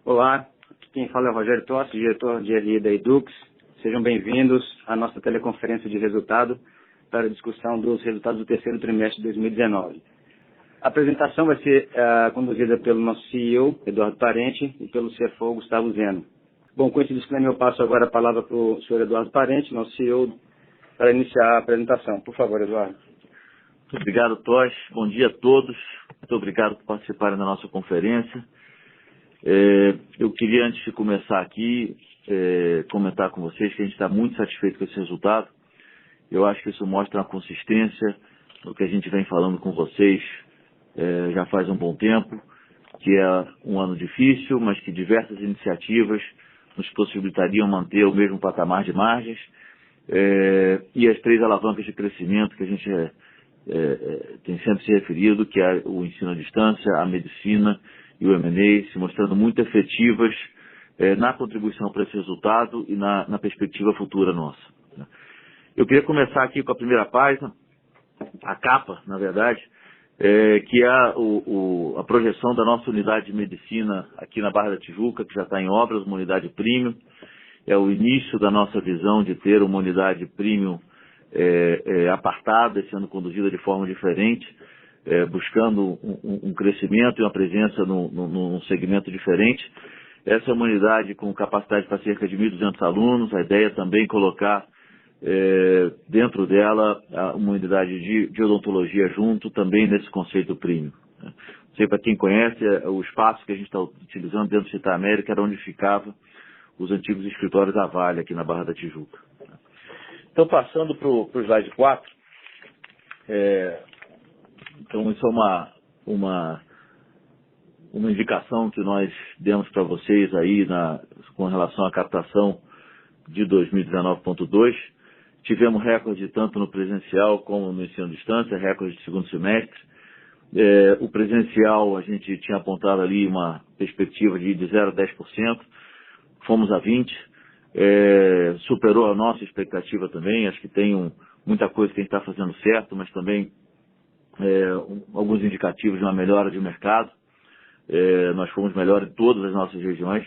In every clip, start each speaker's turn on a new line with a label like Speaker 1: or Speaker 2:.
Speaker 1: Olá, aqui quem fala é o Rogério Tossi, diretor de RI da Edux. Sejam bem-vindos à nossa teleconferência de resultado para a discussão dos resultados do terceiro trimestre de 2019. A apresentação vai ser conduzida pelo nosso CEO, Eduardo Parente, e pelo CFO, Gustavo Zeno. Bom, com esse disclaimer eu passo agora a palavra para o senhor Eduardo Parente, nosso CEO, para iniciar a apresentação. Por favor, Eduardo.
Speaker 2: Muito obrigado, Tosh. Bom dia a todos. Muito obrigado por participarem da nossa conferência. Eu queria, antes de começar aqui, comentar com vocês que a gente está muito satisfeito com esse resultado. Eu acho que isso mostra uma consistência no que a gente vem falando com vocês já faz um bom tempo, que é um ano difícil, mas que diversas iniciativas nos possibilitariam manter o mesmo patamar de margens, e as três alavancas de crescimento que a gente tem sempre se referido, que é o ensino à distância, a medicina e o M&A, se mostrando muito efetivas na contribuição para esse resultado e na perspectiva futura nossa. Eu queria começar aqui com a primeira página, a capa, na verdade, que é a projeção da nossa unidade de medicina aqui na Barra da Tijuca, que já está em obras, uma unidade premium. É o início da nossa visão de ter uma unidade premium apartada, sendo conduzida de forma diferente, buscando um crescimento e uma presença num segmento diferente. Essa é uma unidade com capacidade para cerca de 1.200 alunos. A ideia é também colocar dentro dela uma unidade de odontologia junto, também nesse conceito premium. Não sei para quem conhece, o espaço que a gente está utilizando dentro do Città América era onde ficava os antigos escritórios da Vale aqui na Barra da Tijuca. Então, passando para o slide 4, então isso é uma indicação que nós demos para vocês aí com relação à captação de 2019.2. Tivemos recorde tanto no presencial como no ensino à distância, recorde de segundo semestre. O presencial a gente tinha apontado ali uma perspectiva de 0 a 10%, fomos a 20%, superou a nossa expectativa também. Acho que tem muita coisa que a gente está fazendo certo, mas também alguns indicativos de uma melhora de mercado. Nós fomos melhor em todas as nossas regiões.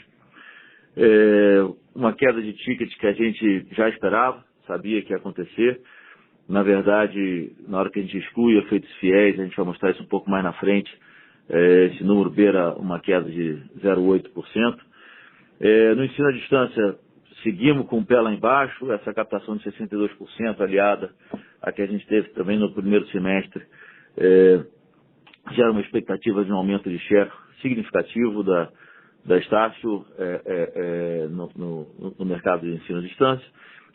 Speaker 2: Uma queda de ticket que a gente já esperava, sabia que ia acontecer. Na verdade, na hora que a gente exclui efeitos fiéis, a gente vai mostrar isso um pouco mais na frente, esse número beira uma queda de 0,8%. No ensino à distância, seguimos com o pé lá embaixo. Essa captação de 62% aliada a que a gente teve também no primeiro semestre, gera uma expectativa de um aumento de share significativo da Estácio no mercado de ensino à distância,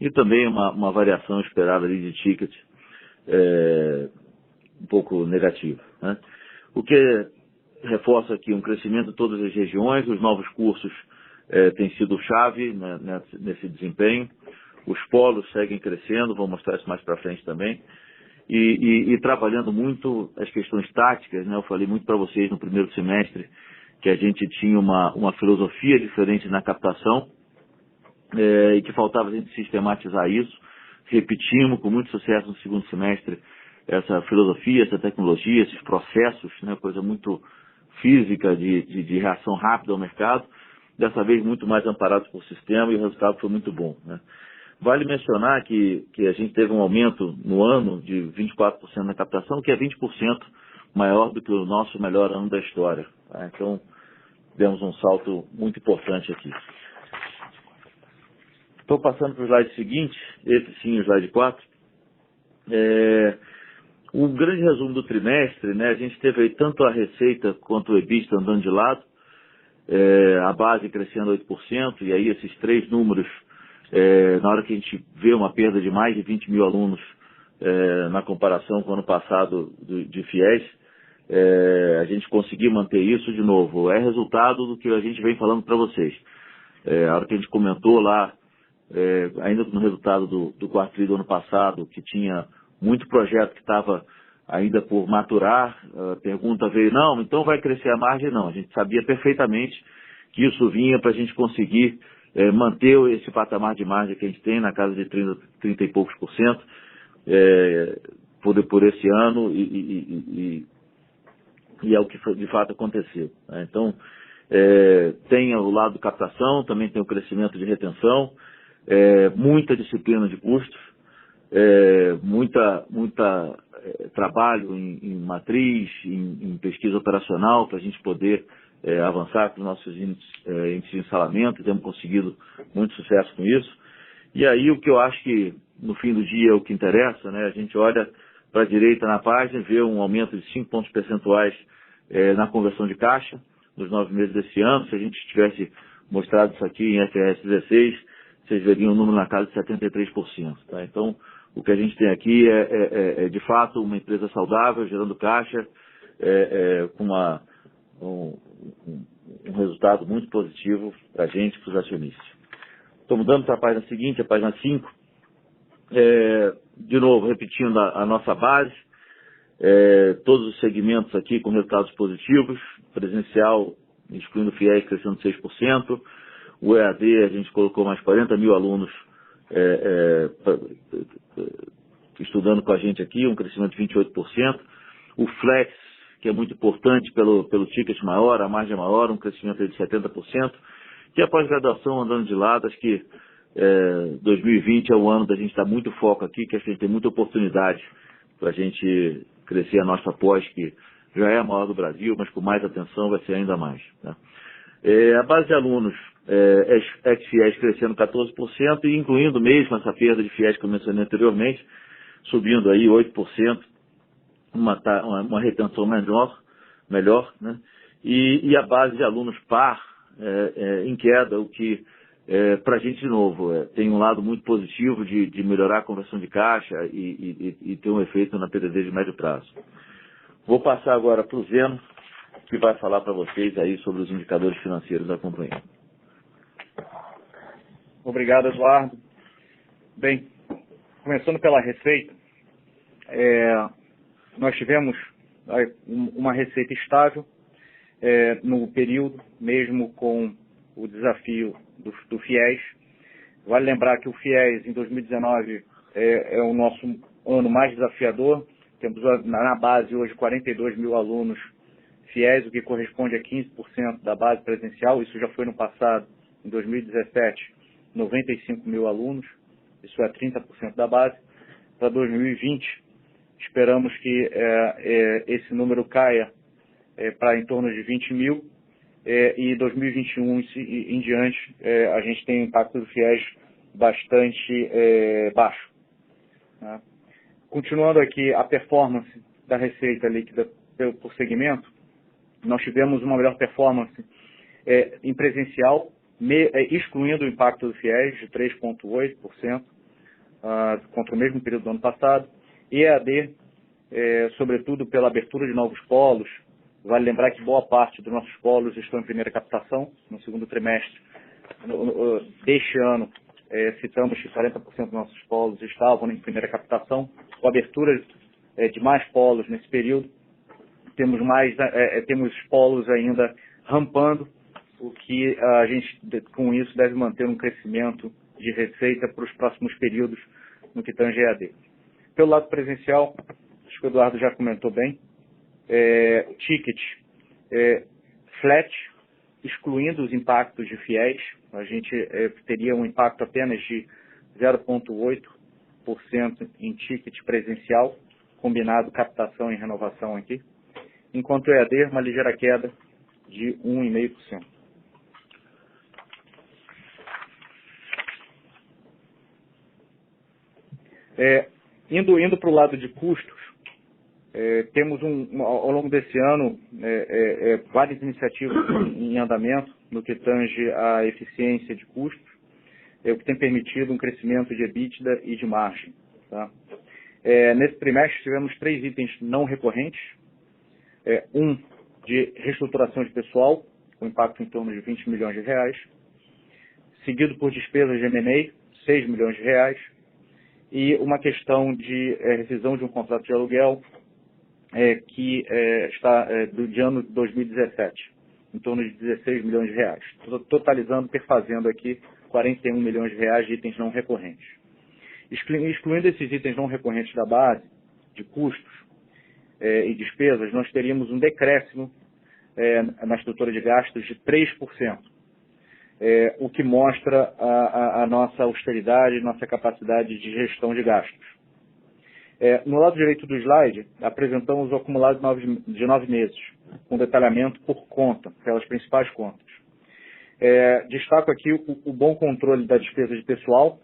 Speaker 2: e também uma variação esperada ali de ticket um pouco negativa, né? O que reforça aqui um crescimento em todas as regiões. Os novos cursos têm sido chave, né, nesse desempenho. Os polos seguem crescendo, vou mostrar isso mais para frente também. E trabalhando muito as questões táticas, né? Eu falei muito para vocês no primeiro semestre que a gente tinha uma filosofia diferente na captação, e que faltava a gente sistematizar isso. Repetimos com muito sucesso no segundo semestre essa filosofia, essa tecnologia, esses processos, né? Coisa muito física de reação rápida ao mercado, dessa vez muito mais amparados por sistema, e o resultado foi muito bom, né? Vale mencionar que a gente teve um aumento no ano de 24% na captação, que é 20% maior do que o nosso melhor ano da história, tá? Então, demos um salto muito importante aqui. Estou passando para o slide seguinte, esse sim, o slide 4. Um grande resumo do trimestre, né? A gente teve aí tanto a receita quanto o EBITDA andando de lado, a base crescendo 8%, e aí esses três números, na hora que a gente vê uma perda de mais de 20 mil alunos na comparação com o ano passado de fiéis, a gente conseguiu manter isso de novo. É resultado do que a gente vem falando para vocês. A hora que a gente comentou lá, ainda no resultado do quarto tri do ano passado, que tinha muito projeto que estava ainda por maturar, a pergunta veio, não, então vai crescer a margem? Não, a gente sabia perfeitamente que isso vinha para a gente conseguir manter esse patamar de margem que a gente tem na casa de 30 e poucos por cento por esse ano, e é o que de fato aconteceu, né? Então, Tem o lado de captação, também tem o crescimento de retenção, muita disciplina de custos, muita trabalho em matriz, em pesquisa operacional, para a gente poder avançar com os nossos índices de instalamento. Temos conseguido muito sucesso com isso. E aí o que eu acho que no fim do dia é o que interessa, né? A gente olha para a direita na página e vê um aumento de 5 pontos percentuais na conversão de caixa nos 9 meses desse ano. Se a gente tivesse mostrado isso aqui em IFRS 16, vocês veriam um número na casa de 73%. Tá? Então, o que a gente tem aqui é de fato uma empresa saudável, gerando caixa, com um resultado muito positivo para a gente, para os acionistas. Estou mudando para a página seguinte, a página 5. De novo, repetindo a nossa base, todos os segmentos aqui com resultados positivos, presencial, excluindo FIES, crescendo 6%, o EAD, a gente colocou mais 40 mil alunos estudando com a gente aqui, um crescimento de 28%, o Flex, que é muito importante pelo ticket maior, a margem maior, um crescimento de 70%, e a pós-graduação andando de lado. Acho que 2020 é o ano da gente dar muito foco aqui, que a gente tem muita oportunidade para a gente crescer a nossa pós, que já é a maior do Brasil, mas com mais atenção vai ser ainda mais. Tá? A base de alunos ex-FIES crescendo 14%, e incluindo mesmo essa perda de FIES que eu mencionei anteriormente, subindo aí 8%, uma retenção melhor, né? E a base de alunos par em queda, o que para a gente, de novo, tem um lado muito positivo de melhorar a conversão de caixa e ter um efeito na PDD de médio prazo. Vou passar agora para o Zeno, que vai falar para vocês aí sobre os indicadores financeiros da companhia.
Speaker 3: Obrigado, Eduardo. Bem, começando pela receita, nós tivemos uma receita estável no período, mesmo com o desafio do FIES. Vale lembrar que o FIES em 2019 é o nosso ano mais desafiador. Temos na base hoje 42 mil alunos FIES, o que corresponde a 15% da base presencial. Isso já foi no passado, em 2017, 95 mil alunos. Isso é 30% da base. Para 2020, esperamos que esse número caia para em torno de 20 mil. E 2021 em diante, a gente tem um impacto do FIES bastante baixo. Né? Continuando aqui a performance da receita líquida por segmento, nós tivemos uma melhor performance em presencial, excluindo o impacto do FIES de 3,8% contra o mesmo período do ano passado. EAD, sobretudo pela abertura de novos polos. Vale lembrar que boa parte dos nossos polos estão em primeira captação. No segundo trimestre deste ano, citamos que 40% dos nossos polos estavam em primeira captação. Com a abertura de mais polos nesse período, temos polos ainda rampando, o que a gente, com isso, deve manter um crescimento de receita para os próximos períodos no que tange EAD. Pelo lado presencial, acho que o Eduardo já comentou bem, ticket flat, excluindo os impactos de FIES, a gente teria um impacto apenas de 0,8% em ticket presencial, combinado captação e renovação aqui, enquanto o EAD, uma ligeira queda de 1,5%. Indo para o lado de custos, temos ao longo desse ano várias iniciativas em andamento no que tange à eficiência de custos, o que tem permitido um crescimento de EBITDA e de margem. Tá? Nesse trimestre tivemos 3 itens não recorrentes, um de reestruturação de pessoal, com impacto em torno de 20 milhões de reais, seguido por despesas de M&A, 6 milhões de reais, e uma questão de rescisão de um contrato de aluguel que está de ano de 2017, em torno de 16 milhões de reais, totalizando, perfazendo aqui 41 milhões de reais de itens não recorrentes. Excluindo esses itens não recorrentes da base, de custos e despesas, nós teríamos um decréscimo na estrutura de gastos de 3%, o que mostra a nossa austeridade, nossa capacidade de gestão de gastos. No lado direito do slide, apresentamos o acumulado de 9 meses, com detalhamento por conta, pelas principais contas. Destaco aqui o bom controle da despesa de pessoal,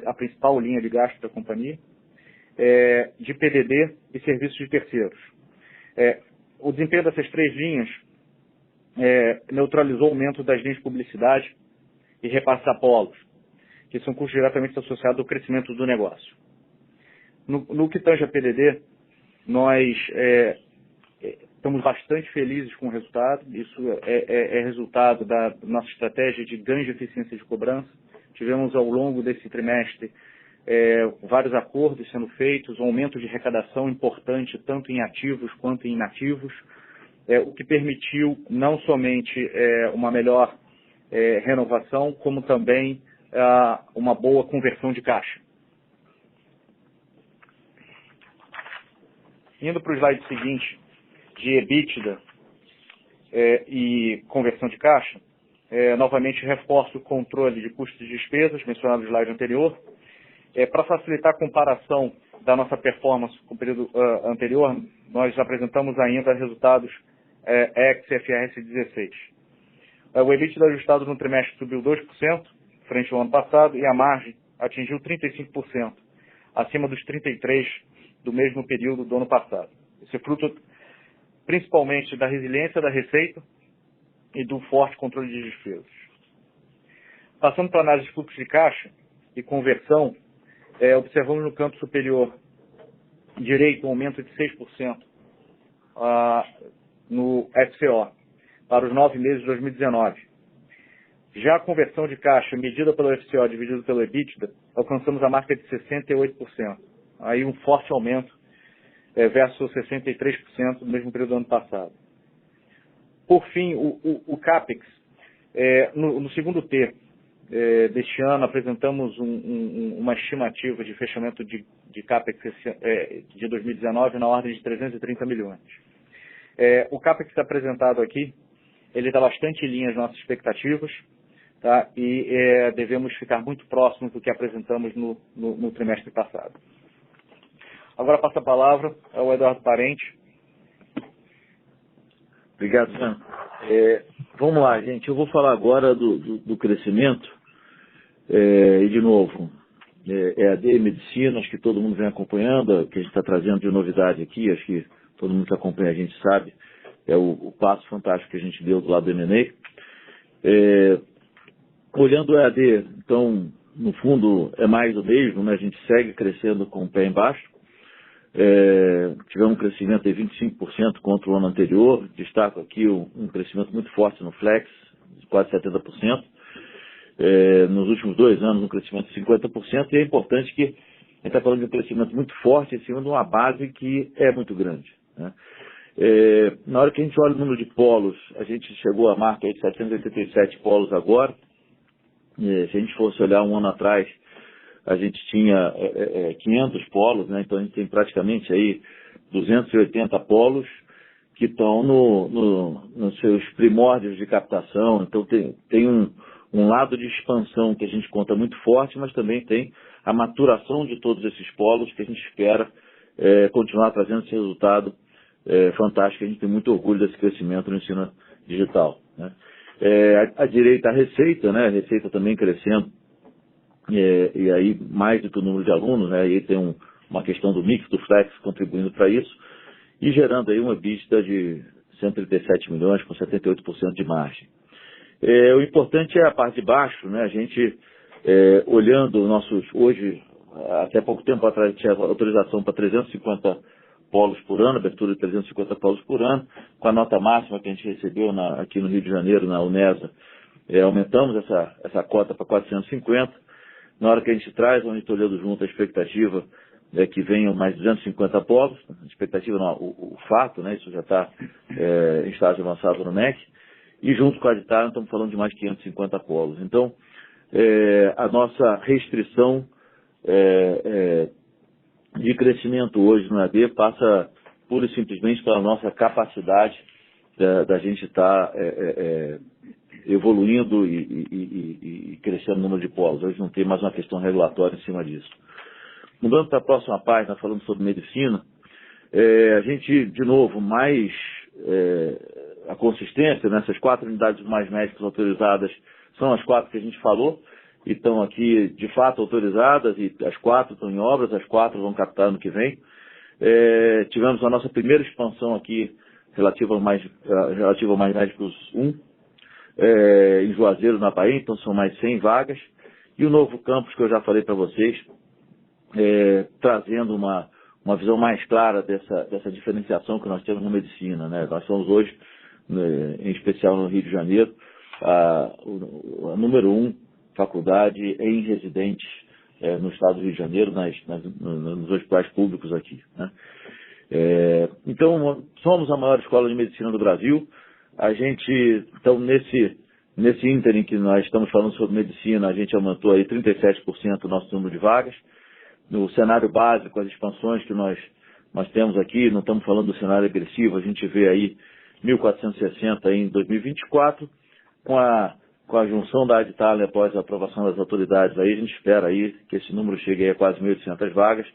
Speaker 3: a principal linha de gasto da companhia, de PDD e serviços de terceiros. O desempenho dessas 3 linhas neutralizou o aumento das linhas de publicidade e repasses a polos, que são custos diretamente associados ao crescimento do negócio. No que tange a PDD, nós estamos bastante felizes com o resultado. Isso é resultado da nossa estratégia de ganho de eficiência de cobrança. Tivemos ao longo desse trimestre vários acordos sendo feitos, um aumento de arrecadação importante tanto em ativos quanto em inativos, o que permitiu não somente uma melhor renovação, como também uma boa conversão de caixa. Indo para o slide seguinte, de EBITDA e conversão de caixa, novamente reforço o controle de custos e despesas, mencionado no slide anterior. Para facilitar a comparação da nossa performance com o período anterior, nós apresentamos ainda resultados ex-IFRS 16. O EBITDA ajustado no trimestre subiu 2%, frente ao ano passado, e a margem atingiu 35%, acima dos 33% do mesmo período do ano passado. Isso é fruto principalmente da resiliência da receita e do forte controle de despesas. Passando para a análise de fluxo de caixa e conversão, observamos no campo superior direito um aumento de 6% no FCO para os 9 meses de 2019. Já a conversão de caixa medida pelo FCO dividido pelo EBITDA, alcançamos a marca de 68%. Aí um forte aumento versus 63% do mesmo período do ano passado. Por fim, o CAPEX, no segundo T deste ano, apresentamos uma estimativa de fechamento de CAPEX de 2019 na ordem de 330 milhões. O CAPEX apresentado aqui, ele está bastante em linha às nossas expectativas, tá? E devemos ficar muito próximos do que apresentamos no trimestre passado. Agora passo a palavra ao Eduardo Parente.
Speaker 2: Obrigado, Sam. Vamos lá, gente. Eu vou falar agora do crescimento. E, de novo, EAD Medicina, acho que todo mundo vem acompanhando, o que a gente está trazendo de novidade aqui, acho que todo mundo que acompanha a gente sabe, é o passo fantástico que a gente deu do lado do M&A. Olhando o EAD, então, no fundo, é mais do mesmo, né? A gente segue crescendo com o pé embaixo. Tivemos um crescimento de 25% contra o ano anterior. Destaco aqui um crescimento muito forte no Flex, de quase 70%. Nos últimos 2 anos, um crescimento de 50%. E é importante que a gente está falando de um crescimento muito forte em cima de uma base que é muito grande, né? Na hora que a gente olha o número de polos, a gente chegou à marca aí de 787 polos agora. Se a gente fosse olhar um ano atrás, a gente tinha 500 polos, né? Então a gente tem praticamente aí 280 polos que estão nos seus primórdios de captação. Então tem um lado de expansão que a gente conta muito forte, mas também tem a maturação de todos esses polos que a gente espera continuar trazendo esse resultado fantástico. A gente tem muito orgulho desse crescimento no ensino digital, né? À direita a receita, né? A receita também crescendo. E aí mais do que o número de alunos, né? Aí tem uma questão do mix do Flex contribuindo para isso e gerando aí uma EBITDA de 137 milhões com 78% de margem. O importante é a parte de baixo, né? A gente olhando hoje, até pouco tempo atrás tinha autorização para 350 polos por ano, abertura de 350 polos por ano, com a nota máxima que a gente recebeu aqui no Rio de Janeiro, na UNESA, aumentamos essa cota para 450. Na hora que a gente traz, a gente está olhando junto a expectativa que venham mais 250 polos, a expectativa não, o fato, né? Isso já está em estágio avançado no MEC, e junto com a Aditar, estamos falando de mais 550 polos. Então, a nossa restrição de crescimento hoje no EAD passa pura e simplesmente pela nossa capacidade da gente estar evoluindo e crescendo o número de polos. Hoje não tem mais uma questão regulatória em cima disso. Mudando para a próxima página, falando sobre medicina, a gente, de novo, mais a consistência nessas 4 unidades mais médicas autorizadas são as 4 que a gente falou, e estão aqui de fato autorizadas, e as 4 estão em obras, as 4 vão captar ano que vem. Tivemos a nossa primeira expansão aqui relativa ao mais médicos 1, em Juazeiro, na Bahia, então são mais 100 vagas, e o novo campus que eu já falei para vocês, trazendo uma visão mais clara dessa diferenciação que nós temos na medicina, né? Nós somos hoje, em especial no Rio de Janeiro, a número 1 faculdade em residentes no estado do Rio de Janeiro, nos hospitais públicos aqui, né? Então, somos a maior escola de medicina do Brasil. A gente, então, nesse ínterim que nós estamos falando sobre medicina, a gente aumentou aí 37% o nosso número de vagas. No cenário básico, as expansões que nós temos aqui, não estamos falando do cenário agressivo, a gente vê aí 1.460 em 2024, com a junção da Adtalem após a aprovação das autoridades, aí a gente espera aí que esse número chegue aí a quase 1.800 vagas,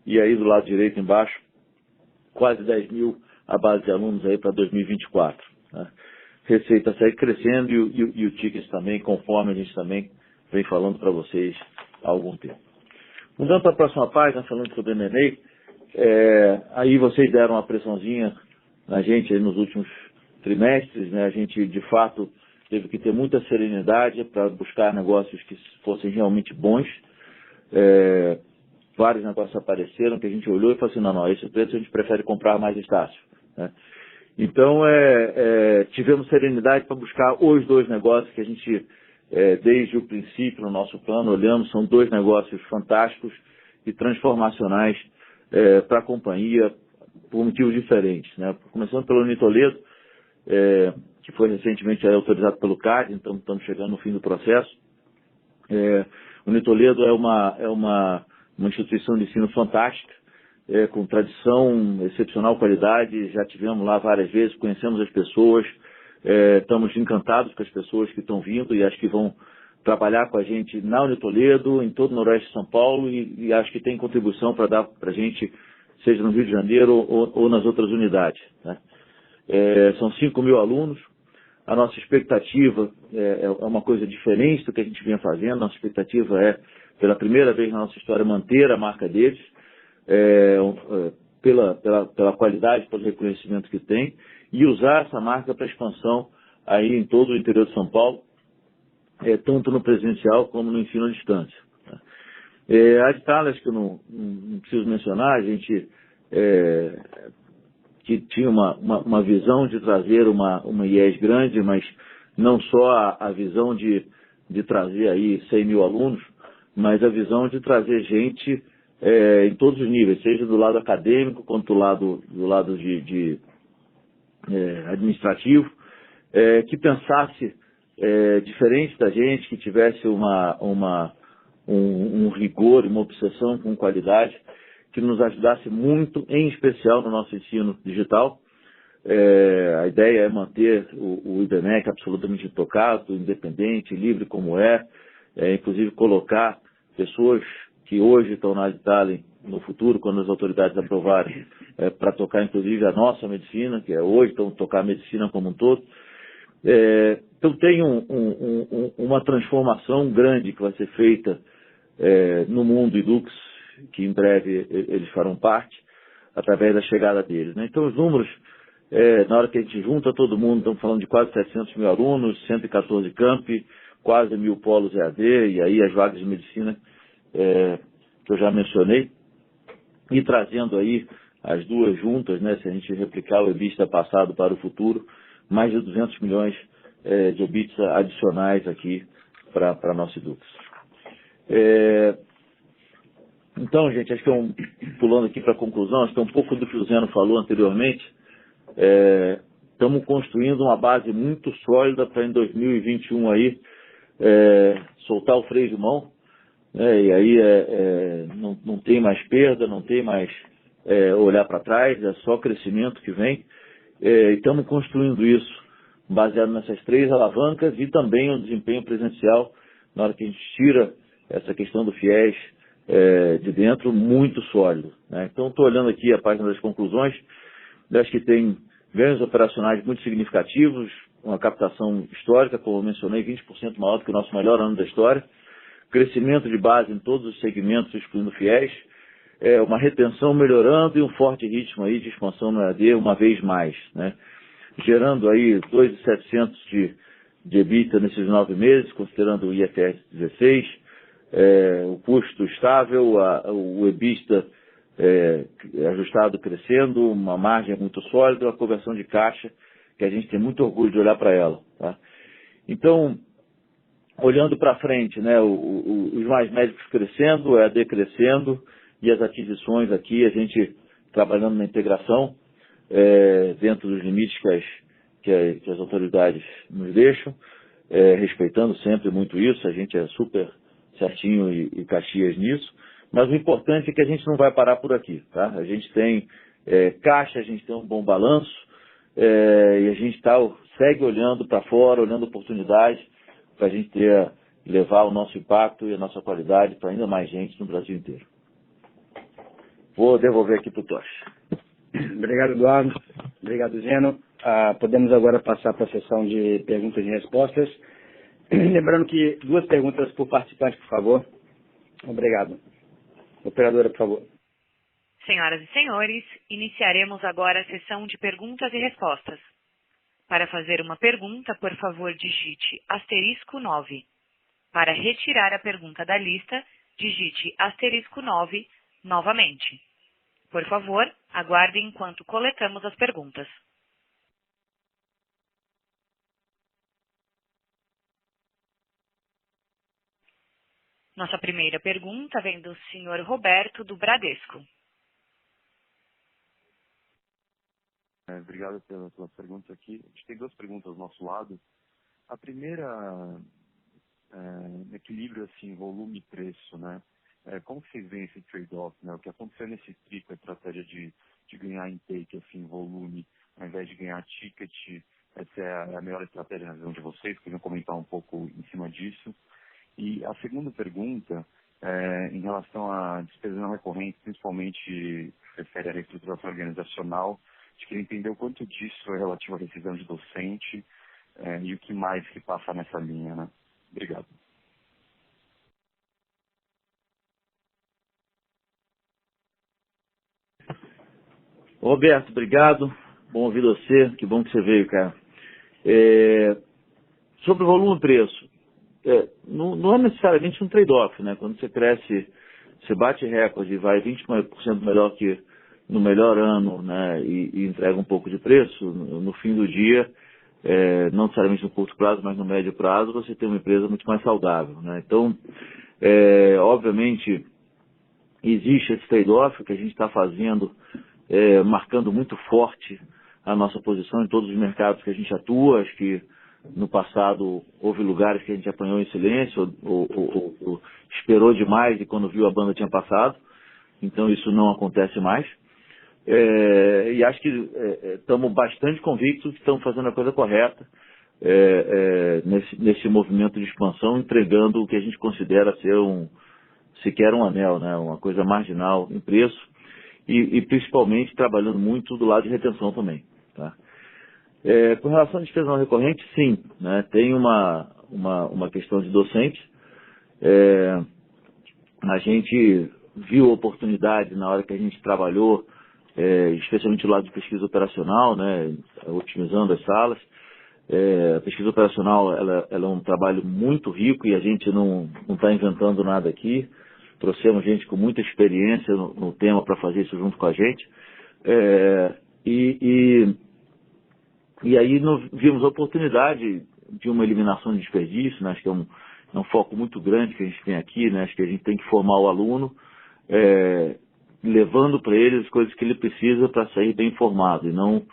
Speaker 2: e aí do lado direito embaixo, quase 10 mil a base de alunos aí para 2024. Né? Receita segue crescendo e o ticket também, conforme a gente também vem falando para vocês há algum tempo. Mudando para a próxima página, falando sobre M&A, aí vocês deram uma pressãozinha na gente aí nos últimos trimestres, né? A gente, de fato, teve que ter muita serenidade para buscar negócios que fossem realmente bons. Vários negócios apareceram que a gente olhou e falou assim, não, esse preço a gente prefere comprar mais estácio, né? Então, tivemos serenidade para buscar os 2 negócios que a gente, desde o princípio, no nosso plano, olhamos, são 2 negócios fantásticos e transformacionais para a companhia, por motivos diferentes, né? Começando pelo Unitoledo, que foi recentemente autorizado pelo CAD, então estamos chegando no fim do processo. O Unitoledo é uma instituição de ensino fantástica, com tradição, excepcional qualidade, já tivemos lá várias vezes, conhecemos as pessoas, estamos encantados com as pessoas que estão vindo e acho que vão trabalhar com a gente na Unitoledo, em todo o Noroeste de São Paulo, e acho que tem contribuição para dar para a gente, seja no Rio de Janeiro ou nas outras unidades, né? São 5 mil alunos. A nossa expectativa é uma coisa diferente do que a gente vinha fazendo. Nossa expectativa é, pela primeira vez na nossa história, manter a marca deles, pela qualidade, pelo reconhecimento que tem, e usar essa marca para expansão aí em todo o interior de São Paulo, tanto no presencial como no ensino à distância. A Adtalem, que eu não preciso mencionar, a gente que tinha uma visão de trazer uma IES grande, mas não só a visão de trazer aí 100 mil alunos, mas a visão de trazer gente em todos os níveis, seja do lado acadêmico quanto do lado de administrativo, que pensasse diferente da gente, que tivesse um rigor, uma obsessão com qualidade, que nos ajudasse muito, em especial no nosso ensino digital. A ideia é manter o IBMEC absolutamente intocado, independente, livre como inclusive colocar pessoas que hoje estão na Adtalem no futuro, quando as autoridades aprovarem, para tocar inclusive a nossa medicina, que hoje estão tocar a medicina como um todo. Então tem uma transformação grande que vai ser feita no mundo Edux, que em breve eles farão parte, através da chegada deles, né? Então os números, na hora que a gente junta todo mundo, estamos falando de quase 700 mil alunos, 114 campi, quase 1.000 polos EAD, e aí as vagas de medicina que eu já mencionei, e trazendo aí as duas juntas, né, se a gente replicar o EBITDA passado para o futuro, mais de 200 milhões de EBITDA adicionais aqui para a nossa Edux. Então, gente, acho que pulando aqui para a conclusão, acho que é um pouco do que o Zeno falou anteriormente. Estamos construindo uma base muito sólida para em 2021 aí soltar o freio de mão, né, e aí não tem mais perda, não tem mais olhar para trás, é só crescimento que vem. Estamos construindo isso baseado nessas 3 alavancas e também o desempenho presencial, na hora que a gente tira essa questão do FIES de dentro, muito sólido, né? Então, estou olhando aqui a página das conclusões, eu acho que tem ganhos operacionais muito significativos, uma captação histórica, como eu mencionei, 20% maior do que o nosso melhor ano da história, crescimento de base em todos os segmentos, excluindo FIES, uma retenção melhorando e um forte ritmo aí de expansão no EAD uma vez mais, né? Gerando aí 2.700 de EBITDA nesses 9 meses, considerando o IFRS 16, o custo estável, o EBITDA ajustado crescendo, uma margem muito sólida, uma conversão de caixa, que a gente tem muito orgulho de olhar para ela, tá? Então, olhando para frente, né, os mais médicos crescendo, o EAD crescendo, e as aquisições aqui, a gente trabalhando na integração, dentro dos limites que as autoridades nos deixam, respeitando sempre muito isso, a gente é super certinho e Caxias nisso, mas o importante é que a gente não vai parar por aqui, tá? A gente tem caixa, a gente tem um bom balanço, e a gente segue olhando para fora, olhando oportunidades para a gente levar o nosso impacto e a nossa qualidade para ainda mais gente no Brasil inteiro. Vou devolver aqui para o Tosh.
Speaker 1: Obrigado, Eduardo. Obrigado, Zeno. Podemos agora passar para a sessão de perguntas e respostas. Lembrando que 2 perguntas por participante, por favor. Obrigado. Operadora, por favor.
Speaker 4: Senhoras e senhores, iniciaremos agora a sessão de perguntas e respostas. Para fazer uma pergunta, por favor, digite *9. Para retirar a pergunta da lista, digite *9 novamente. Por favor, aguardem enquanto coletamos as perguntas. Nossa primeira pergunta vem do senhor Roberto, do Bradesco.
Speaker 5: Obrigado pelas perguntas aqui. A gente tem 2 perguntas do nosso lado. A primeira, equilíbrio assim, volume e preço, né? Como vocês veem esse trade-off, né? O que aconteceu nesse tri com a estratégia de ganhar intake, assim, volume, ao invés de ganhar ticket, essa é a melhor estratégia na visão de vocês? Queriam comentar um pouco em cima disso. E a segunda pergunta, em relação a despesas não recorrentes, principalmente refere à reestruturação organizacional, a gente queria entender o quanto disso é relativo à rescisão de docente e o que mais que passa nessa linha, né? Obrigado.
Speaker 2: Roberto, obrigado. Bom ouvir você. Que bom que você veio, cara. Sobre o volume e preço, não é necessariamente um trade-off, né? Quando você cresce, você bate recorde e vai 20% melhor que no melhor ano, né? E entrega um pouco de preço, no fim do dia, não necessariamente no curto prazo, mas no médio prazo, você tem uma empresa muito mais saudável, né? Então, obviamente, existe esse trade-off que a gente está fazendo, marcando muito forte a nossa posição em todos os mercados que a gente atua. Acho que no passado houve lugares que a gente apanhou em silêncio ou esperou demais e quando viu a banda tinha passado. Então isso não acontece mais. E acho que estamos bastante convictos que estamos fazendo a coisa correta nesse movimento de expansão, entregando o que a gente considera ser sequer um anel, né? Uma coisa marginal em preço. E principalmente trabalhando muito do lado de retenção também, tá? Com relação à despesa não recorrente, sim, né? Tem uma questão de docente. A gente viu oportunidade na hora que a gente trabalhou, especialmente do lado de pesquisa operacional, né? Otimizando as salas. A pesquisa operacional ela é um trabalho muito rico e a gente não está inventando nada aqui. Trouxemos gente com muita experiência no tema para fazer isso junto com a gente. E aí vimos a oportunidade de uma eliminação de desperdício, né? Acho que é um foco muito grande que a gente tem aqui, né? Acho que a gente tem que formar o aluno, levando para ele as coisas que ele precisa para sair bem formado, e não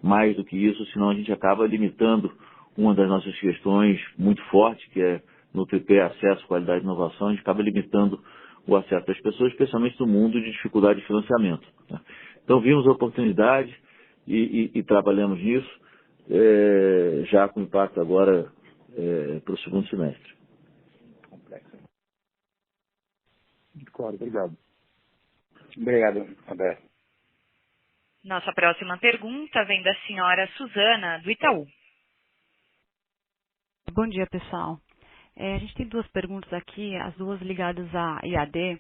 Speaker 2: mais do que isso, senão a gente acaba limitando uma das nossas questões muito forte, que é no tripé acesso, qualidade e inovação. A gente acaba limitando o acesso das pessoas, especialmente no mundo de dificuldade de financiamento, né? Então vimos a oportunidade, e trabalhamos nisso, já com impacto agora para o segundo semestre.
Speaker 5: Muito claro, obrigado.
Speaker 1: Obrigado, Roberto.
Speaker 4: Nossa próxima pergunta vem da senhora Suzana, do Itaú.
Speaker 6: Bom dia, pessoal. A gente tem duas perguntas aqui, as duas ligadas à IAD.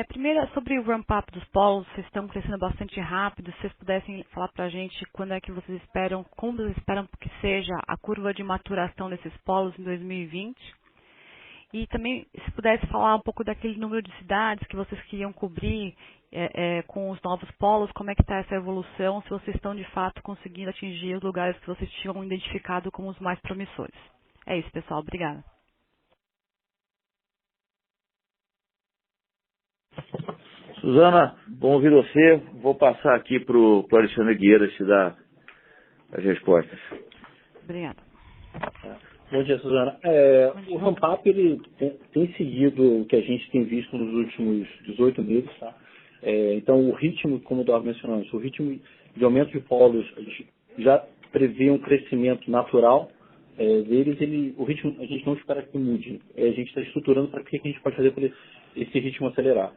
Speaker 6: Primeira, sobre o ramp-up dos polos, vocês estão crescendo bastante rápido. Se vocês pudessem falar para a gente quando é que vocês esperam, como vocês esperam que seja a curva de maturação desses polos em 2020. E também, se pudesse falar um pouco daquele número de cidades que vocês queriam cobrir com os novos polos, como é que está essa evolução, se vocês estão de fato conseguindo atingir os lugares que vocês tinham identificado como os mais promissores. É isso, pessoal. Obrigada.
Speaker 2: Suzana, bom ouvir você. Vou passar aqui para o Alexandre Gueira te dar as respostas.
Speaker 6: Obrigada.
Speaker 7: Bom dia, Suzana. O ramp-up ele tem seguido o que a gente tem visto nos últimos 18 meses. Tá? Então, o ritmo, como eu estava mencionando, o ritmo de aumento de polos, a gente já prevê um crescimento natural deles. O ritmo, a gente não espera que mude. A gente está estruturando para o que a gente pode fazer para esse ritmo acelerar.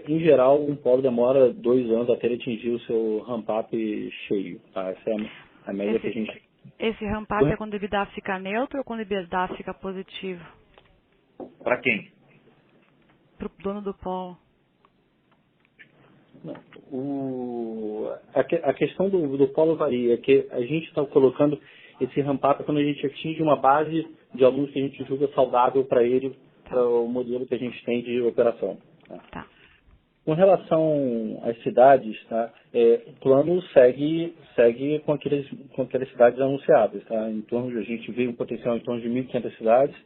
Speaker 7: Em geral, um polo demora 2 anos até ele atingir o seu ramp-up cheio. Tá? Essa é a média que a gente...
Speaker 6: Esse ramp-up é quando o EBITDA fica neutro ou quando o EBITDA fica positivo?
Speaker 2: Para quem?
Speaker 6: Para o dono do polo.
Speaker 7: Não, a questão do polo varia, é que a gente está colocando esse ramp-up quando a gente atinge uma base de alunos que a gente julga saudável para ele, para o modelo que a gente tem de operação.
Speaker 6: Tá.
Speaker 7: Com relação às cidades, tá, o plano segue com aquelas cidades anunciadas. Tá? A gente vê um potencial em torno de 1.500 cidades.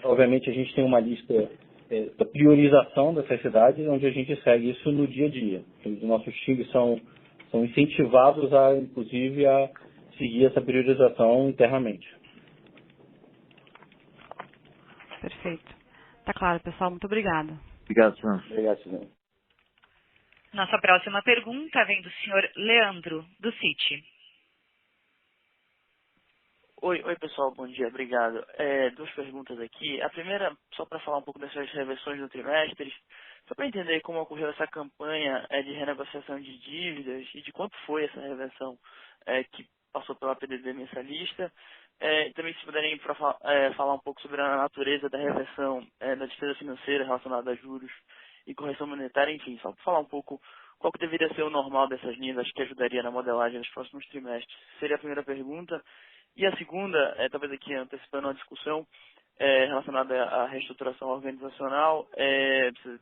Speaker 7: Obviamente, a gente tem uma lista da priorização dessas cidades, onde a gente segue isso no dia a dia. Os nossos times são incentivados, inclusive, a seguir essa priorização internamente.
Speaker 6: Perfeito. Tá claro, pessoal. Muito obrigada.
Speaker 2: Obrigado, Suzana.
Speaker 7: Obrigado, Suzana.
Speaker 4: Nossa próxima pergunta vem do senhor Leandro, do Citi.
Speaker 8: Oi, pessoal, bom dia, obrigado. 2 perguntas aqui. A primeira, só para falar um pouco dessas reversões do trimestre, só para entender como ocorreu essa campanha de renegociação de dívidas e de quanto foi essa reversão que passou pela PDD mensalista. Também, se puderem falar um pouco sobre a natureza da reversão da despesa financeira relacionada a juros e correção monetária, enfim, só para falar um pouco qual que deveria ser o normal dessas linhas, acho que ajudaria na modelagem nos próximos trimestres. Seria a primeira pergunta. E a segunda, talvez aqui antecipando uma discussão relacionada à reestruturação organizacional,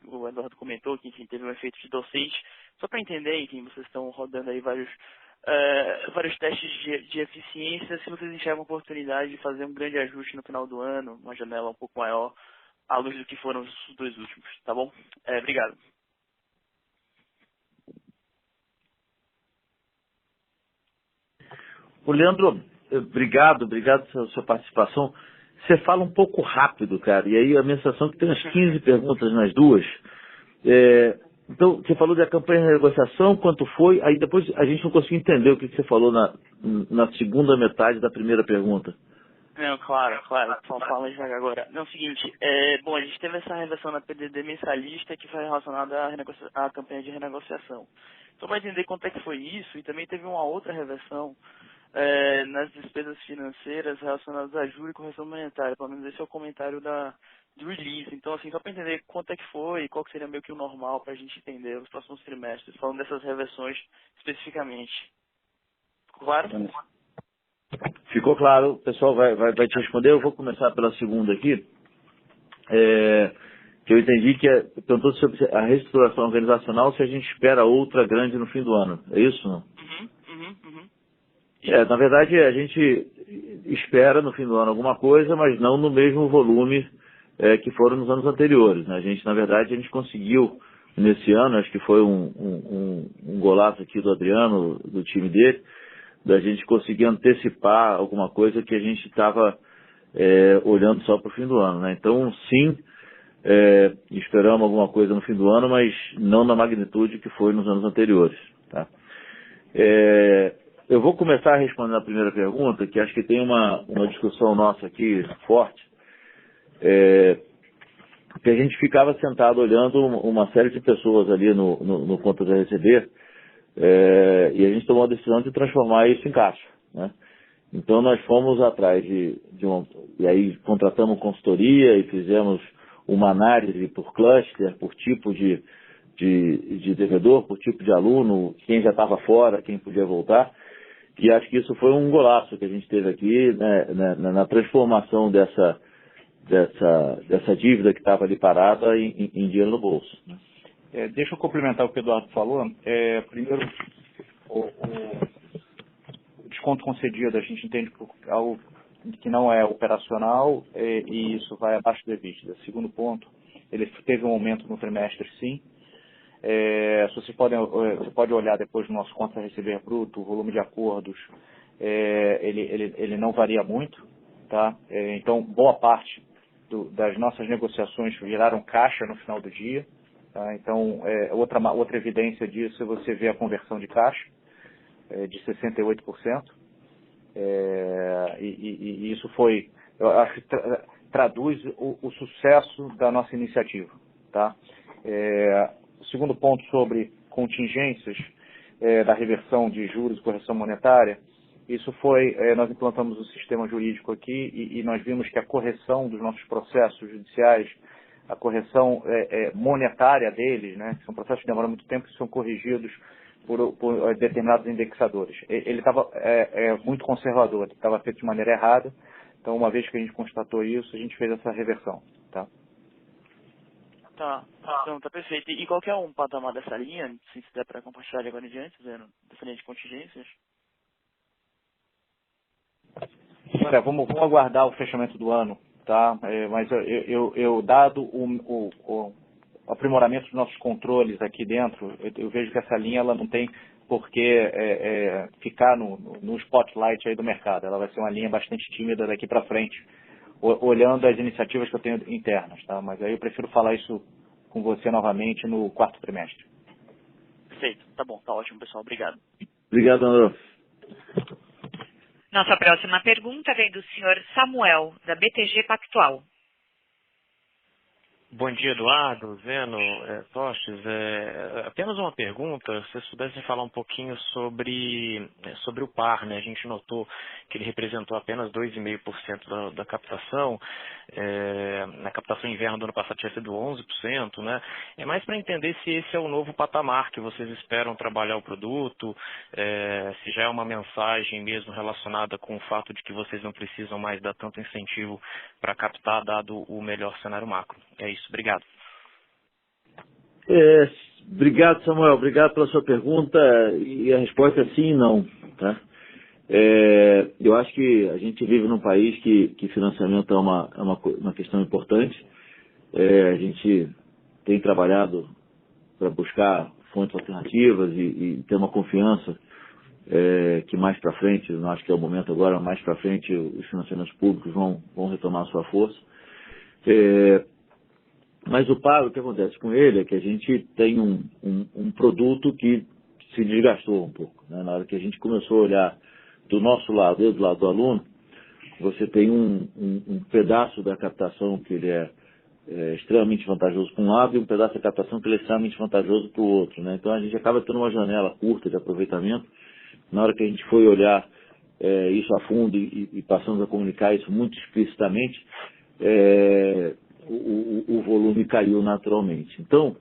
Speaker 8: o Eduardo comentou que, enfim, teve um efeito de docente. Só para entender, enfim, vocês estão rodando aí vários testes de eficiência, se vocês enxergam a oportunidade de fazer um grande ajuste no final do ano, uma janela um pouco maior, à luz do que foram os 2 últimos, tá bom? Obrigado.
Speaker 2: Leandro, obrigado pela sua participação. Você fala um pouco rápido, cara, e aí a minha sensação é que tem umas 15 perguntas nas duas. Então, você falou da campanha de negociação, quanto foi, aí depois a gente não conseguiu entender o que você falou na segunda metade da primeira pergunta.
Speaker 8: Não, claro, só fala devagar agora. Não, é o seguinte, a gente teve essa reversão na PDD mensalista que foi relacionada à campanha de renegociação. Só para entender quanto é que foi isso, e também teve uma outra reversão nas despesas financeiras relacionadas a juros e correção monetária. Pelo menos esse é o comentário do release. Então, assim, só para entender quanto é que foi e qual que seria meio que o normal para a gente entender os próximos trimestres, falando dessas reversões especificamente. Ficou claro?
Speaker 2: Ficou claro. O pessoal vai te responder. Eu vou começar pela segunda aqui. Que eu entendi que perguntou sobre a reestruturação organizacional, se a gente espera outra grande no fim do ano. É isso, não? Na verdade, a gente espera no fim do ano alguma coisa, mas não no mesmo volume que foram nos anos anteriores. Né? Na verdade, a gente conseguiu, nesse ano, acho que foi um golaço aqui do Adriano, do time dele, da gente conseguir antecipar alguma coisa que a gente estava olhando só para o fim do ano. Né? Então, sim, esperamos alguma coisa no fim do ano, mas não na magnitude que foi nos anos anteriores. tá? Eu vou começar respondendo a primeira pergunta, que acho que tem uma discussão nossa aqui forte, que a gente ficava sentado olhando uma série de pessoas ali no contas a receber, e a gente tomou a decisão de transformar isso em caixa, né? Então nós fomos atrás e aí contratamos consultoria e fizemos uma análise por cluster, por tipo de devedor, por tipo de aluno, quem já estava fora, quem podia voltar. E acho que isso foi um golaço que a gente teve aqui, né, na transformação dessa dívida que estava ali parada em dinheiro no bolso.
Speaker 3: Deixa eu complementar o que o Eduardo falou. Primeiro, o desconto concedido a gente entende por algo que não é operacional e isso vai abaixo da EBITDA. Segundo ponto, ele teve um aumento no trimestre, sim. Você pode olhar depois no nosso conta a receber bruto, o volume de acordos, ele não varia muito, tá? Então, boa parte das nossas negociações viraram caixa no final do dia, tá? Então, outra evidência disso é você ver a conversão de caixa, de 68%, e isso foi, eu acho que traduz o sucesso da nossa iniciativa, tá? O segundo ponto sobre contingências da reversão de juros e correção monetária, isso foi, nós implantamos o sistema jurídico aqui e nós vimos que a correção dos nossos processos judiciais, a correção monetária deles, né, que são processos que demoram muito tempo, que são corrigidos por determinados indexadores. Ele estava muito conservador, estava feito de maneira errada, então uma vez que a gente constatou isso, a gente fez essa reversão, tá?
Speaker 8: Tá, então, tá perfeito. E qual que é um patamar dessa linha, se der para compartilhar de agora em diante, dessa linha de contingências?
Speaker 3: Olha, vamos aguardar o fechamento do ano, tá? Mas eu dado o aprimoramento dos nossos controles aqui dentro, eu vejo que essa linha ela não tem por que ficar no spotlight aí do mercado. Ela vai ser uma linha bastante tímida daqui para frente, olhando as iniciativas que eu tenho internas, tá? Mas aí eu prefiro falar isso com você novamente no quarto trimestre.
Speaker 8: Perfeito, tá bom, tá ótimo, pessoal, obrigado.
Speaker 2: Obrigado, André.
Speaker 4: Nossa próxima pergunta vem do senhor Samuel, da BTG Pactual.
Speaker 9: Bom dia, Eduardo, Zeno, Tostes. Apenas uma pergunta, se vocês pudessem falar um pouquinho sobre o par, né? A gente notou que ele representou apenas 2,5% da captação. Na captação inverno do ano passado tinha sido 11%, né? É mais para entender se esse é o novo patamar que vocês esperam trabalhar o produto, se já é uma mensagem mesmo relacionada com o fato de que vocês não precisam mais dar tanto incentivo para captar, dado o melhor cenário macro. É isso. Obrigado.
Speaker 2: Obrigado, Samuel. Obrigado pela sua pergunta. E a resposta é sim e não. Tá? Eu acho que a gente vive num país que financiamento é uma questão importante. A gente tem trabalhado para buscar fontes alternativas e ter uma confiança que mais para frente, eu acho que é o momento agora, mais para frente os financiamentos públicos vão retomar a sua força. Mas o que acontece com ele é que a gente tem um produto que se desgastou um pouco, né? Na hora que a gente começou a olhar do nosso lado e do lado do aluno, você tem um pedaço da captação que ele é extremamente vantajoso para um lado e um pedaço da captação que ele é extremamente vantajoso para o outro, né? Então a gente acaba tendo uma janela curta de aproveitamento. Na hora que a gente foi olhar isso a fundo e passamos a comunicar isso muito explicitamente, o volume caiu naturalmente. Então,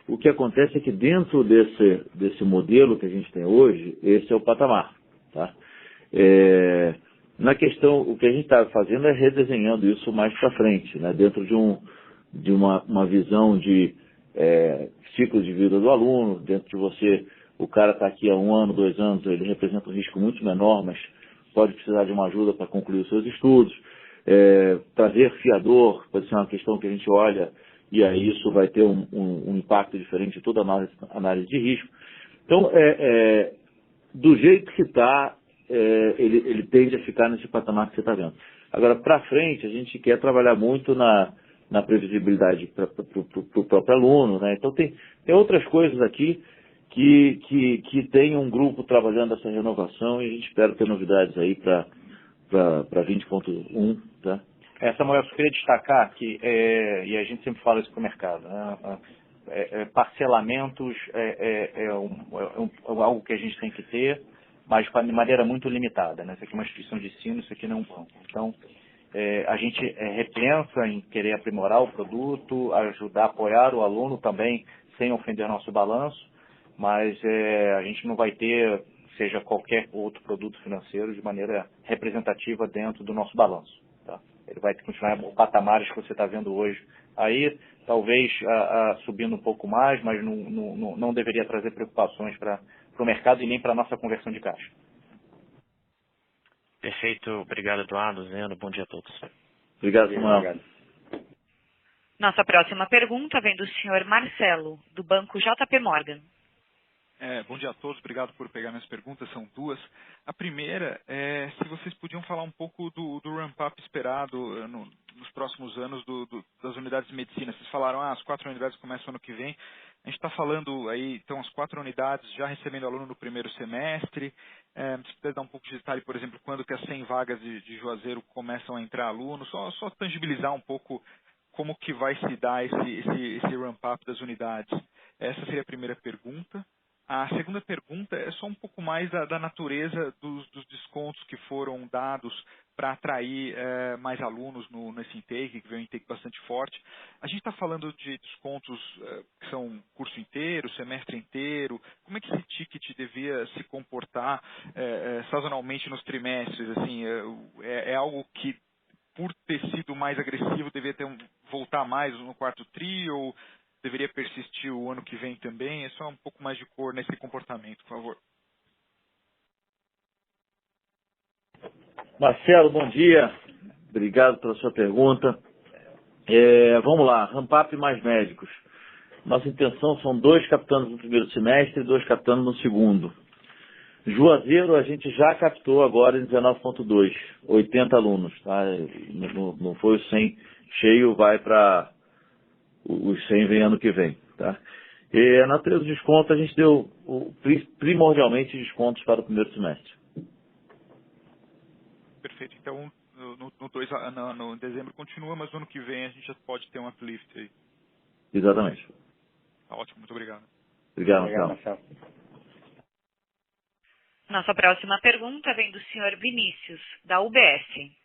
Speaker 2: o que acontece é que dentro desse modelo que a gente tem hoje, esse é o patamar. Tá? Na questão, o que a gente está fazendo é redesenhando isso mais para frente, né? Dentro de uma visão de ciclo de vida do aluno, dentro de você, o cara está aqui há 1 ano, 2 anos, ele representa um risco muito menor, mas pode precisar de uma ajuda para concluir os seus estudos. Trazer fiador pode ser uma questão que a gente olha e aí isso vai ter um impacto diferente de toda a análise de risco. Então, do jeito que está, ele tende a ficar nesse patamar que você está vendo. Agora, para frente, a gente quer trabalhar muito na previsibilidade para o próprio aluno, né? Então, tem outras coisas aqui que tem um grupo trabalhando essa renovação e a gente espera ter novidades aí para 20.1, tá?
Speaker 3: Samuel, eu queria destacar que, e a gente sempre fala isso para o mercado, né? Parcelamentos algo que a gente tem que ter, mas de maneira muito limitada, né? Isso aqui é uma instituição de ensino, isso aqui não é um banco. Então, a gente repensa em querer aprimorar o produto, ajudar, apoiar o aluno também, sem ofender nosso balanço, mas a gente não vai ter, seja qualquer outro produto financeiro, de maneira representativa dentro do nosso balanço. Tá? Ele vai continuar os patamares que você está vendo hoje. Aí, talvez subindo um pouco mais, mas não deveria trazer preocupações para o mercado e nem para a nossa conversão de caixa.
Speaker 9: Perfeito. Obrigado, Eduardo, Zeno. Bom dia a todos.
Speaker 2: Obrigado, Samuel.
Speaker 4: Nossa próxima pergunta vem do senhor Marcelo, do banco JP Morgan.
Speaker 10: Bom dia a todos, obrigado por pegar minhas perguntas, são duas. A primeira é se vocês podiam falar um pouco do ramp-up esperado nos próximos anos das unidades de medicina. Vocês falaram, as 4 unidades começam ano que vem. A gente está falando aí, então, as 4 unidades já recebendo aluno no primeiro semestre. Se puder dar um pouco de detalhe, por exemplo, quando que as 100 vagas de Juazeiro começam a entrar alunos, só tangibilizar um pouco como que vai se dar esse ramp-up das unidades. Essa seria a primeira pergunta. A segunda pergunta é só um pouco mais da natureza dos descontos que foram dados para atrair mais alunos nesse intake, que veio um intake bastante forte. A gente está falando de descontos que são curso inteiro, semestre inteiro. Como é que esse ticket devia se comportar sazonalmente nos trimestres? Assim, é algo que, por ter sido mais agressivo, devia voltar mais no quarto tri ou deveria persistir o ano que vem também? É só um pouco mais de cor nesse comportamento, por favor.
Speaker 2: Marcelo, bom dia. Obrigado pela sua pergunta. Vamos lá, ramp-up mais médicos. Nossa intenção são 2 captando no primeiro semestre e 2 captando no segundo. Juazeiro a gente já captou agora em 19.2, 80 alunos. Tá? Não foi o 100 cheio, vai para os 100 vem ano que vem. Tá? E a natureza do desconto, a gente deu primordialmente descontos para o primeiro semestre.
Speaker 10: Perfeito. Então, no dezembro continua, mas no ano que vem a gente já pode ter um uplift aí.
Speaker 2: Exatamente.
Speaker 10: Tá ótimo, muito obrigado.
Speaker 2: Obrigado, Marcelo.
Speaker 4: Nossa próxima pergunta vem do senhor Vinícius, da UBS.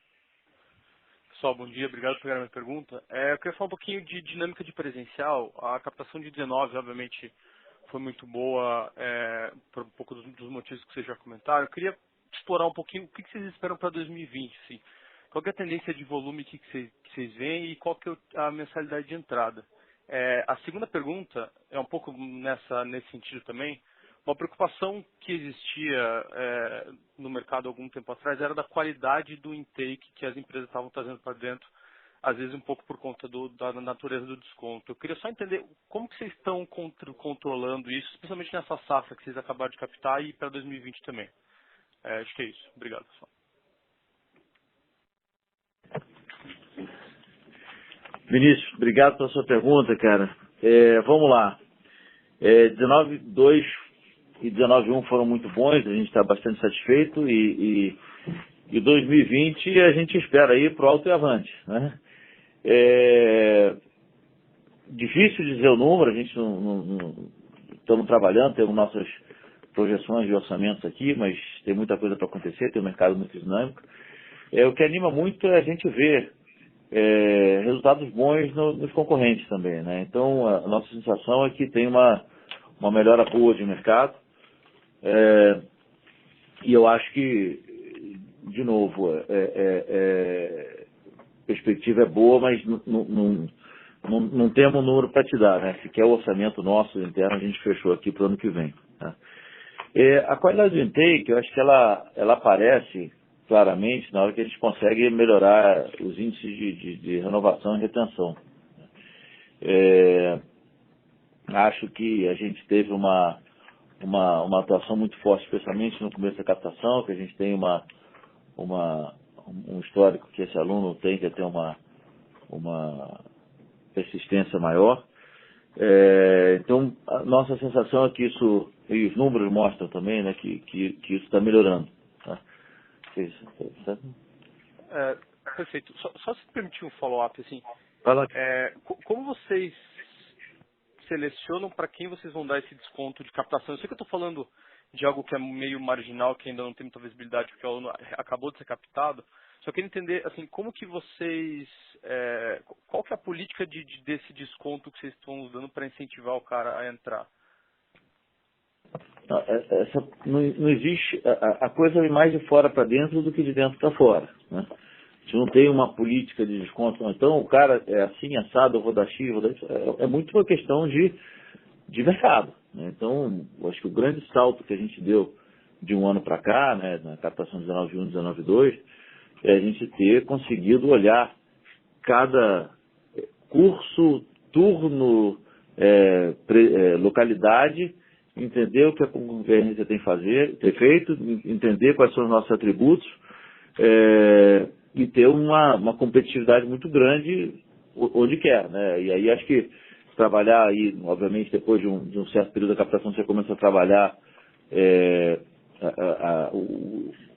Speaker 11: Pessoal, bom dia, obrigado por pegar a minha pergunta. Eu queria falar um pouquinho de dinâmica de presencial. A captação de 19, obviamente, foi muito boa, por um pouco dos motivos que vocês já comentaram. Eu queria explorar um pouquinho o que vocês esperam para 2020. Assim. Qual que é a tendência de volume que vocês veem e qual que é a mensalidade de entrada? A segunda pergunta é um pouco nesse sentido também. Uma preocupação que existia no mercado há algum tempo atrás era da qualidade do intake que as empresas estavam trazendo para dentro, às vezes um pouco por conta da natureza do desconto. Eu queria só entender como que vocês estão controlando isso, especialmente nessa safra que vocês acabaram de captar e para 2020 também. Acho que é isso. Obrigado, pessoal.
Speaker 2: Vinícius, obrigado pela sua pergunta, cara. Vamos lá. 19.2 e 19.1 foram muito bons, a gente está bastante satisfeito e 2020 a gente espera ir para o alto e avante. Né? Difícil dizer o número, a gente não estamos trabalhando, temos nossas projeções de orçamentos aqui, mas tem muita coisa para acontecer, tem um mercado muito dinâmico. O que anima muito é a gente ver resultados bons nos concorrentes também. Né? Então, a nossa sensação é que tem uma melhora boa de mercado. E eu acho que, de novo, a perspectiva é boa, mas não temos um número para te dar. Né? Se quer o orçamento nosso interno, a gente fechou aqui para o ano que vem. Tá? A qualidade do intake, eu acho que ela aparece claramente na hora que a gente consegue melhorar os índices de renovação e retenção. Acho que a gente teve uma atuação muito forte, especialmente no começo da captação, que a gente tem um histórico que esse aluno tem que ter uma persistência maior. Então, a nossa sensação é que isso, e os números mostram também, né, que isso está melhorando. Tá?
Speaker 11: Perfeito. Só se permitir um follow-up, assim.
Speaker 2: Fala.
Speaker 11: Como vocês selecionam para quem vocês vão dar esse desconto de captação? Eu sei que eu estou falando de algo que é meio marginal, que ainda não tem muita visibilidade, porque o aluno acabou de ser captado. Só queria entender, assim, como que vocês... qual que é a política desse desconto que vocês estão usando para incentivar o cara a entrar?
Speaker 2: Não existe... A coisa vem mais de fora para dentro do que de dentro para fora, né? A gente não tem uma política de desconto. Então, o cara é assim, assado, eu vou dar X, vou dar Y. É muito uma questão de mercado, né? Então, eu acho que o grande salto que a gente deu de um ano para cá, né, na captação 19.1, 19.2, é a gente ter conseguido olhar cada curso, turno, localidade, entender o que a concorrência tem feito, entender quais são os nossos atributos, e ter uma competitividade muito grande onde quer, né? E aí acho que trabalhar aí, obviamente, depois de um certo período da captação, você começa a trabalhar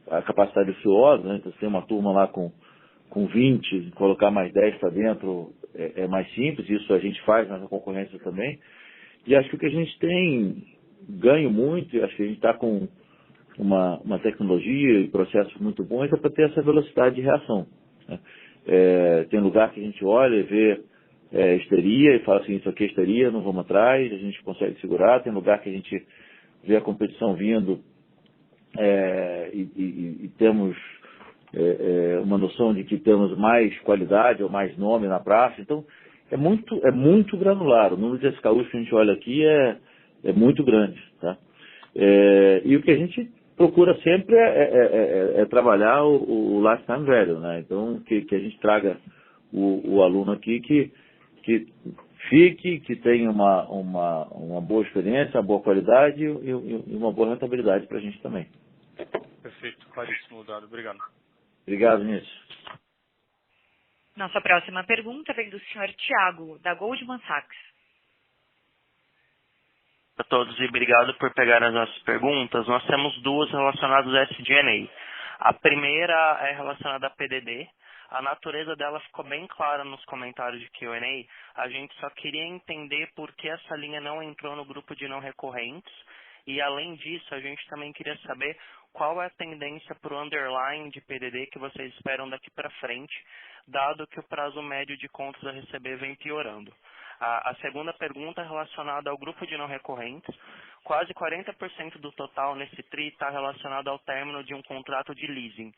Speaker 2: a capacidade ociosa, né? Então, você tem uma turma lá com 20, colocar mais 10 para dentro é mais simples, isso a gente faz na concorrência também. E acho que o que a gente tem ganho muito, acho que a gente está com uma tecnologia e processos muito bons para ter essa velocidade de reação, né? Tem lugar que a gente olha e vê histeria e fala assim, isso aqui é histeria, não vamos atrás, a gente consegue segurar. Tem lugar que a gente vê a competição vindo e temos uma noção de que temos mais qualidade ou mais nome na praça. Então, é muito granular. O número de SKUs que a gente olha aqui é muito grande, tá? E o que a gente procura sempre é trabalhar o lifetime value, né? Então, que a gente traga o aluno aqui que fique, que tenha uma boa experiência, uma boa qualidade e uma boa rentabilidade para a gente também.
Speaker 11: Perfeito, claríssimo, dado. Obrigado.
Speaker 2: Obrigado, Vinícius.
Speaker 4: Nossa próxima pergunta vem do senhor Tiago, da Goldman Sachs.
Speaker 12: A todos e obrigado por pegar as nossas perguntas. Nós temos duas relacionadas a SG&A. A primeira é relacionada a PDD. A natureza dela ficou bem clara nos comentários de Q&A. A gente só queria entender por que essa linha não entrou no grupo de não recorrentes. E, além disso, a gente também queria saber qual é a tendência para o underlying de PDD que vocês esperam daqui para frente, dado que o prazo médio de contas a receber vem piorando. A segunda pergunta é relacionada ao grupo de não recorrentes. Quase 40% do total nesse TRI está relacionado ao término de um contrato de leasing.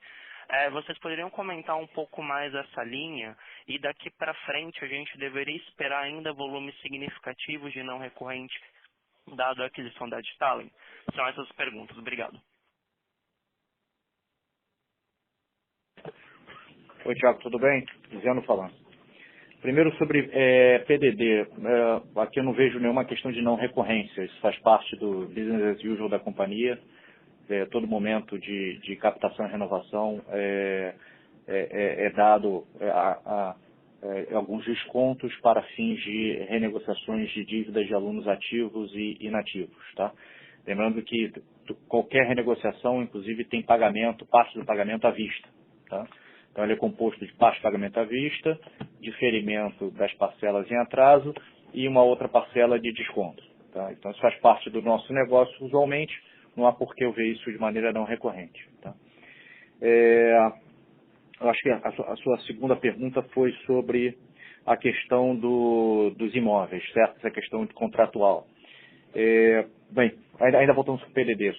Speaker 12: Vocês poderiam comentar um pouco mais essa linha e daqui para frente a gente deveria esperar ainda volumes significativos de não recorrente, dado a aquisição da Adtalem? São essas as perguntas. Obrigado.
Speaker 3: Oi, Thiago, tudo bem? Dizendo falando. Primeiro sobre PDD. Aqui eu não vejo nenhuma questão de não recorrência. Isso faz parte do business as usual da companhia. Todo momento de captação e renovação é dado alguns descontos para fins de renegociações de dívidas de alunos ativos e inativos, tá? Lembrando que qualquer renegociação, inclusive, tem pagamento, parte do pagamento à vista, tá? Então, ele é composto de parte de pagamento à vista, diferimento das parcelas em atraso e uma outra parcela de desconto, tá? Então, isso faz parte do nosso negócio usualmente, não há por que eu ver isso de maneira não recorrente, tá? Eu acho que a sua segunda pergunta foi sobre a questão dos imóveis, certo? Essa questão contratual. Bem, ainda voltando sobre o PDD,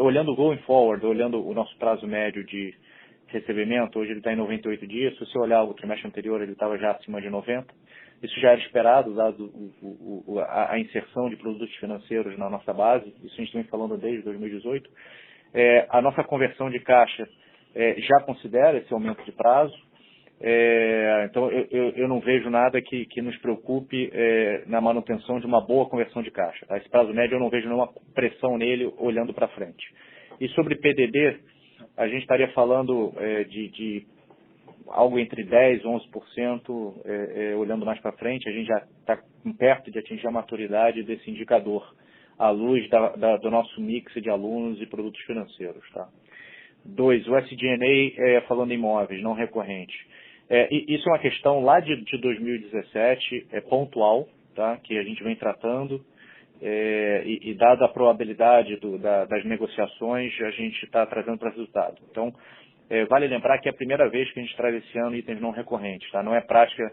Speaker 3: olhando o going forward, olhando o nosso prazo médio de recebimento, hoje ele está em 98 dias. Se você olhar o trimestre anterior, ele estava já acima de 90. Isso já era esperado, dado a inserção de produtos financeiros na nossa base. Isso a gente vem falando desde 2018. A nossa conversão de caixa já considera esse aumento de prazo. Então, eu não vejo nada que nos preocupe na manutenção de uma boa conversão de caixa, tá? Esse prazo médio eu não vejo nenhuma pressão nele olhando para frente. E sobre PDD, a gente estaria falando algo entre 10% e 11%, olhando mais para frente, a gente já está perto de atingir a maturidade desse indicador, à luz do nosso mix de alunos e produtos financeiros. Tá? 2, o SG&A falando em imóveis, não recorrente. Isso é uma questão lá de 2017, pontual, tá? Que a gente vem tratando, e dada a probabilidade das negociações, a gente está trazendo para resultado. Então, vale lembrar que é a primeira vez que a gente traz esse ano itens não recorrentes. Tá? Não é prática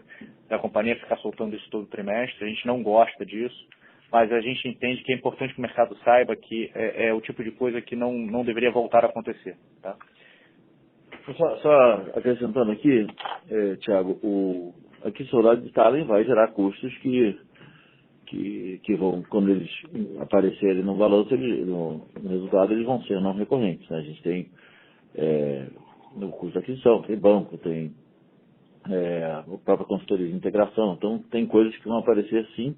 Speaker 3: da companhia ficar soltando isso todo trimestre, a gente não gosta disso, mas a gente entende que é importante que o mercado saiba que é o tipo de coisa que não deveria voltar a acontecer. Tá?
Speaker 2: Só acrescentando aqui, Thiago, aqui o saudade de Talen vai gerar custos que vão, quando eles aparecerem no valor, no resultado, eles vão ser não recorrentes. Né? A gente tem no custo de aquisição, tem banco, tem a própria consultoria de integração, então tem coisas que vão aparecer sim.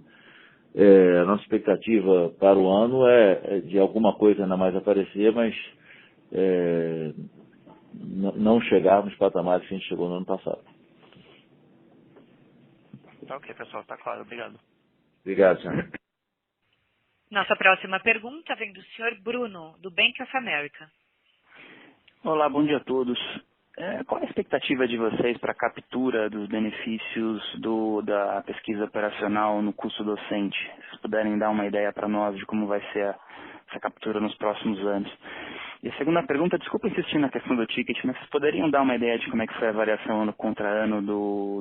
Speaker 2: A nossa expectativa para o ano é de alguma coisa ainda mais aparecer, mas não chegar nos patamares que a gente chegou no ano passado.
Speaker 12: Ok, pessoal, está claro. Obrigado.
Speaker 2: Obrigado, senhor.
Speaker 4: Nossa próxima pergunta vem do senhor Bruno, do Bank of America.
Speaker 13: Olá, bom dia a todos. Qual é a expectativa de vocês para a captura dos benefícios da pesquisa operacional no custo docente? Se vocês puderem dar uma ideia para nós de como vai ser essa captura nos próximos anos. E a segunda pergunta, desculpa insistir na questão do ticket, mas vocês poderiam dar uma ideia de como é que foi a variação ano contra ano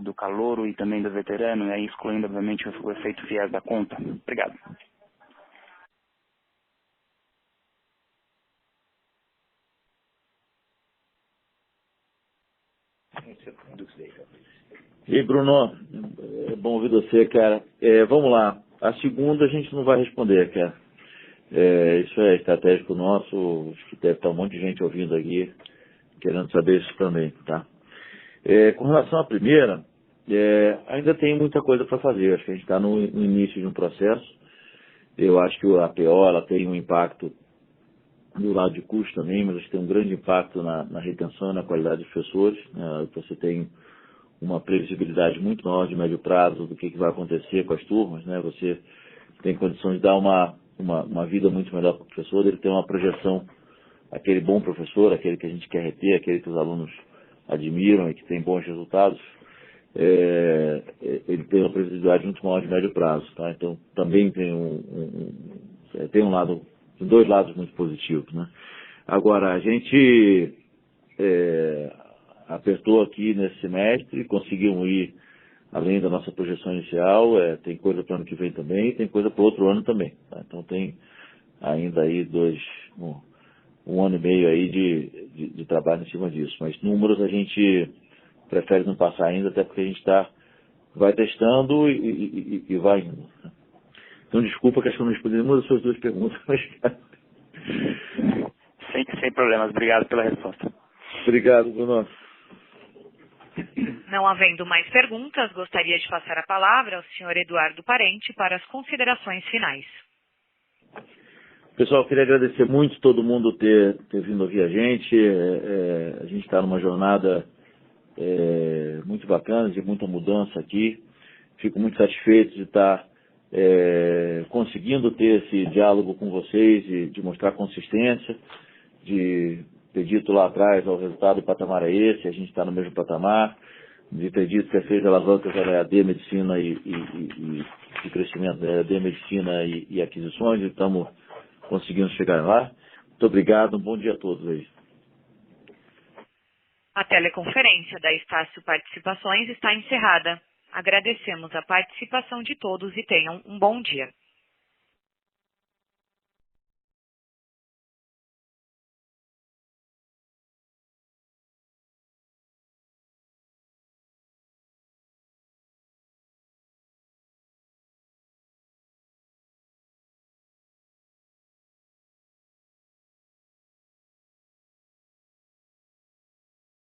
Speaker 13: do calouro e também do veterano, aí excluindo, obviamente, o efeito viés da conta? Obrigado.
Speaker 2: E aí, Bruno, é bom ouvir você, cara. Vamos lá. A segunda a gente não vai responder, cara. Isso é estratégico nosso, acho que deve estar um monte de gente ouvindo aqui, querendo saber isso também, tá? Com relação à primeira, ainda tem muita coisa para fazer, acho que a gente está no início de um processo. Eu acho que a APO ela tem um impacto do lado de custo também, mas acho que tem um grande impacto na retenção e na qualidade dos professores. Né? Você tem uma previsibilidade muito maior de médio prazo do que vai acontecer com as turmas, né? Você tem condições de dar uma vida muito melhor para o professor, ele tem uma projeção, aquele bom professor, aquele que a gente quer reter, aquele que os alunos admiram e que tem bons resultados, ele tem uma previsibilidade muito maior de médio prazo, tá? Então também tem dois lados muito positivos, né? Agora, a gente apertou aqui nesse semestre, conseguimos ir além da nossa projeção inicial, tem coisa para o ano que vem também, e tem coisa para o outro ano também. Tá? Então tem ainda aí um ano e meio aí de trabalho em cima disso. Mas números a gente prefere não passar ainda, até porque a gente vai testando e vai indo. Então desculpa que acho que eu não respondi nenhuma das suas duas perguntas, mas...
Speaker 13: Sem problemas, obrigado pela resposta.
Speaker 2: Obrigado, Bruno.
Speaker 4: Não havendo mais perguntas, gostaria de passar a palavra ao senhor Eduardo Parente para as considerações finais.
Speaker 2: Pessoal, eu queria agradecer muito todo mundo ter vindo ouvir a gente. A gente está numa jornada muito bacana, de muita mudança aqui. Fico muito satisfeito de estar conseguindo ter esse diálogo com vocês, de mostrar consistência, de ter dito lá atrás, o resultado do patamar é esse, a gente está no mesmo patamar, de ter dito que as 6 alavancas era EAD, medicina e crescimento, EAD, medicina e aquisições, e estamos conseguindo chegar lá. Muito obrigado, um bom dia a todos aí.
Speaker 4: A teleconferência da Estácio Participações está encerrada. Agradecemos a participação de todos e tenham um bom dia.